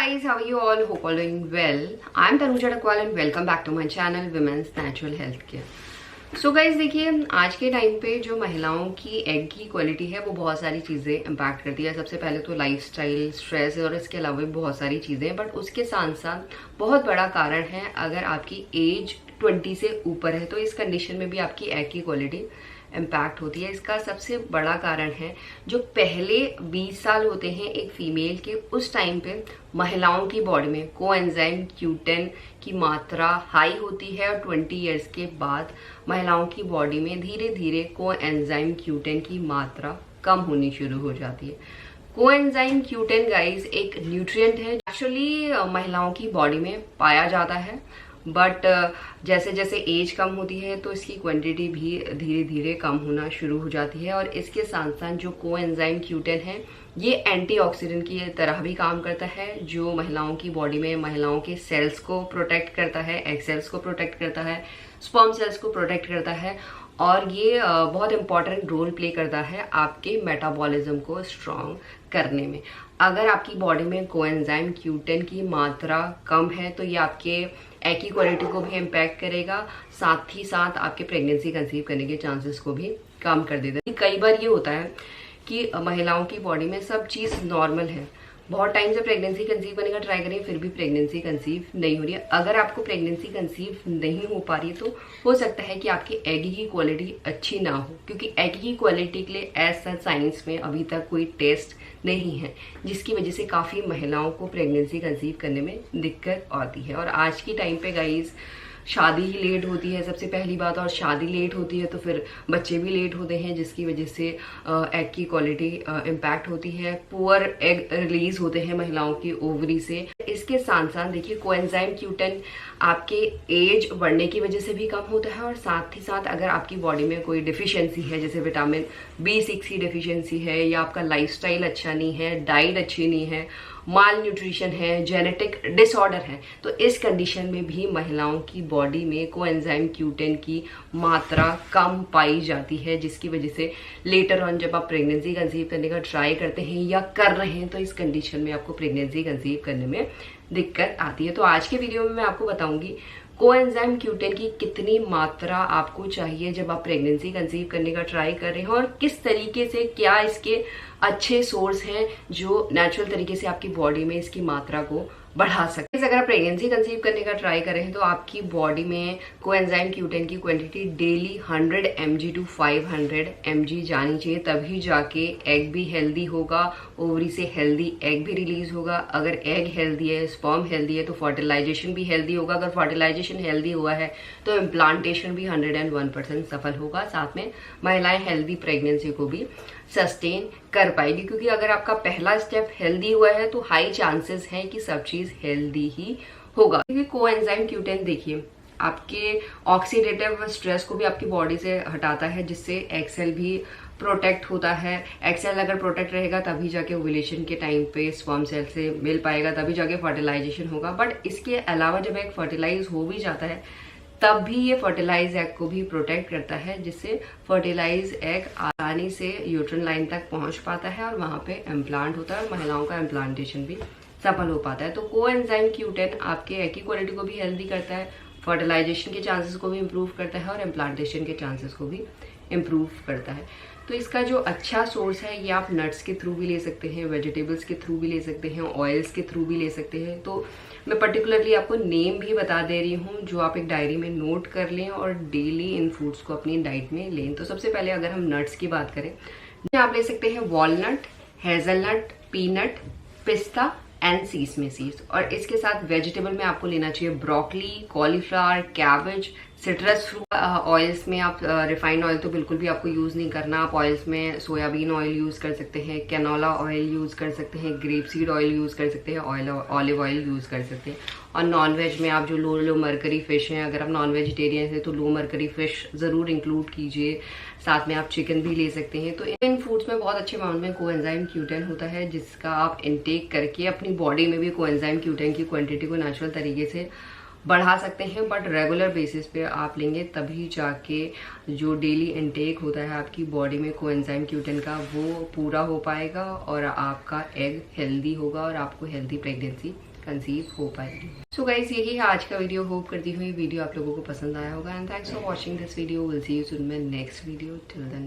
guys, how are you all? Hope all doing well. I am Tanuja Dakwal and welcome back to my channel Women's Natural Health Care. So guys देखिए, आज के time पे जो महिलाओं की egg की quality है वो बहुत सारी चीज़ें इम्पैक्ट करती है। सबसे पहले तो लाइफस्टाइल, स्ट्रेस और इसके अलावा भी बहुत सारी चीज़ें, बट उसके साथ साथ बहुत बड़ा कारण है अगर आपकी एज 20 से ऊपर है तो इस कंडीशन में भी आपकी एग की क्वालिटी इम्पैक्ट होती है। इसका सबसे बड़ा कारण है जो पहले 20 साल होते हैं एक फीमेल के, उस टाइम पे महिलाओं की बॉडी में कोएंजाइम Q10 की मात्रा हाई होती है और 20 इयर्स के बाद महिलाओं की बॉडी में धीरे धीरे कोएंजाइम Q10 की मात्रा कम होनी शुरू हो जाती है। कोएंजाइम Q10 गाइस एक न्यूट्रिएंट है, एक्चुअली महिलाओं की बॉडी में पाया जाता है, बट जैसे जैसे एज कम होती है तो इसकी क्वांटिटी भी धीरे धीरे कम होना शुरू हो जाती है। और इसके साथ साथ जो कोएंजाइम Q10 है ये एंटीऑक्सीडेंट की तरह भी काम करता है, जो महिलाओं की बॉडी में महिलाओं के सेल्स को प्रोटेक्ट करता है, एग सेल्स को प्रोटेक्ट करता है, स्पर्म सेल्स को प्रोटेक्ट करता है, और ये बहुत इंपॉर्टेंट रोल प्ले करता है आपके मेटाबॉलिज्म को स्ट्रॉन्ग करने में। अगर आपकी बॉडी में कोएंजाइम Q10 की मात्रा कम है तो ये आपके एग की क्वालिटी को भी इम्पैक्ट करेगा, साथ ही साथ आपके प्रेगनेंसी कंसीव करने के चांसेस को भी कम कर देता है। कई बार ये होता है कि महिलाओं की बॉडी में सब चीज़ नॉर्मल है, बहुत टाइम से प्रेगनेंसी कंसीव करने का ट्राई करें फिर भी प्रेगनेंसी कंसीव नहीं हो रही है। अगर आपको प्रेगनेंसी कंसीव नहीं हो पा रही है तो हो सकता है कि आपकी एग की क्वालिटी अच्छी ना हो, क्योंकि एग की क्वालिटी के लिए एज सच साइंस में अभी तक कोई टेस्ट नहीं है, जिसकी वजह से काफ़ी महिलाओं को प्रेगनेंसी कंसीव करने में दिक्कत आती है। और आज की टाइम पे गाइज शादी ही लेट होती है सबसे पहली बात, और शादी लेट होती है तो फिर बच्चे भी लेट होते हैं, जिसकी वजह से एग की क्वालिटी इम्पैक्ट होती है। पुअर एग रिलीज होते हैं महिलाओं की ओवरी से। इसके साथ साथ देखिए कोएंजाइम Q10 आपके एज बढ़ने की वजह से भी कम होता है, और साथ ही साथ अगर आपकी बॉडी में कोई डिफिशियंसी है, जैसे विटामिन B6 की डिफिशियंसी है, या आपका लाइफस्टाइल अच्छा नहीं है, डाइट अच्छी नहीं है, माल न्यूट्रिशन है, जेनेटिक डिसऑर्डर है, तो इस कंडीशन में भी महिलाओं की बॉडी में कोएंजाइम Q10 की मात्रा कम पाई जाती है, जिसकी वजह से लेटर ऑन जब आप प्रेगनेंसी कंसीव करने का ट्राई करते हैं या कर रहे हैं तो इस कंडीशन में आपको प्रेगनेंसी कंसीव करने में दिक्कत आती है। तो आज के वीडियो में मैं आपको बताऊंगी कोएंजाइम Q10 की कितनी मात्रा आपको चाहिए जब आप प्रेगनेंसी कंसीव करने का ट्राई कर रहे हैं, और किस तरीके से, क्या इसके अच्छे सोर्स हैं जो नेचुरल तरीके से आपकी बॉडी में इसकी मात्रा को बढ़ा सकते हैं। अगर आप प्रेगनेंसी कंसीव करने का ट्राई कर रहे हैं तो आपकी बॉडी में कोएंजाइम Q10 की quantity daily 100 mg to 500 mg जानी चाहिए, तभी जाके एग भी हेल्दी होगा, ओवरी से हेल्दी एग भी रिलीज होगा। अगर एग हेल्दी है, स्पर्म हेल्दी है तो फर्टिलाइजेशन भी हेल्दी होगा। अगर फर्टिलाइजेशन हेल्दी हुआ है तो इम्प्लांटेशन भी 101% सफल होगा। साथ में महिलाएं हेल्दी प्रेगनेंसी को भी सस्टेन कर पाएगी, क्योंकि अगर आपका पहला स्टेप हेल्दी हुआ है तो हाई चांसेस हैं कि सब चीज हेल्दी ही होगा। क्योंकि कोएंजाइम Q10 देखिए आपके ऑक्सीडेटिव स्ट्रेस को भी आपकी बॉडी से हटाता है, जिससे एग सेल भी प्रोटेक्ट होता है। एग सेल अगर प्रोटेक्ट रहेगा तभी जाके ओव्यूलेशन के टाइम पे स्पर्म सेल से मिल पाएगा, तभी जाके फर्टिलाइजेशन होगा। बट इसके अलावा जब एग फर्टिलाइज हो भी जाता है तब भी ये फर्टिलाइज एग को भी प्रोटेक्ट करता है, जिससे फर्टिलाइज एग आसानी से यूट्रन लाइन तक पहुंच पाता है और वहां पे इम्प्लांट होता है और महिलाओं का इम्प्लांटेशन भी सफल हो पाता है। तो कोएंजाइम Q10 आपके एग की क्वालिटी को भी हेल्दी करता है, फर्टिलाइजेशन के चांसेस को भी इम्प्रूव करता है और इम्प्लांटेशन के चांसेस को भी इम्प्रूव करता है। तो इसका जो अच्छा सोर्स है ये आप नट्स के थ्रू भी ले सकते हैं, वेजिटेबल्स के थ्रू भी ले सकते हैं, ऑयल्स के थ्रू भी ले सकते हैं। तो मैं पर्टिकुलरली आपको नेम भी बता दे रही हूँ जो आप एक डायरी में नोट कर लें और डेली इन फूड्स को अपनी डाइट में लें। तो सबसे पहले अगर हम नट्स की बात करें, आप ले सकते हैं वॉलनट, हेजलनट, पीनट, पिस्ता एंड सीसमे सीड्स। और इसके साथ वेजिटेबल में आपको लेना चाहिए broccoli, cauliflower, cabbage, citrus fruit. Oils में आप रिफाइंड ऑयल तो बिल्कुल भी आपको यूज नहीं करना। आप ऑयल्स में सोयाबीन ऑयल यूज कर सकते हैं, कैनोला ऑयल यूज कर सकते हैं, ग्रेप सीड ऑयल यूज कर सकते हैं, ऑलिव ऑयल यूज कर सकते हैं। और नॉन वेज में आप जो लो मरकरी फिश हैं, अगर आप नॉन वेजिटेरियन हैं तो लो मरकरी फिश जरूर इंक्लूड कीजिए। साथ में आप चिकन भी ले सकते हैं। तो इन फूड्स में बहुत अच्छे अमाउंट में कोएंजाइम Q10 होता है, जिसका आप इनटेक करके अपनी बॉडी में भी कोएंजाइम Q10 की क्वांटिटी को नेचुरल तरीके से बढ़ा सकते हैं। बट रेगुलर बेसिस पे आप लेंगे तभी जाके जो डेली इनटेक होता है आपकी बॉडी में कोएंजाइम Q10 का वो पूरा हो पाएगा और आपका एग हेल्दी होगा और आपको हेल्दी प्रेगनेंसी कंसीव हो पाएगी। सो गाइज यही है आज का वीडियो। होप करती हुई वीडियो आप लोगों को पसंद आया होगा and thanks for watching this video. Will see you soon my next video. Till then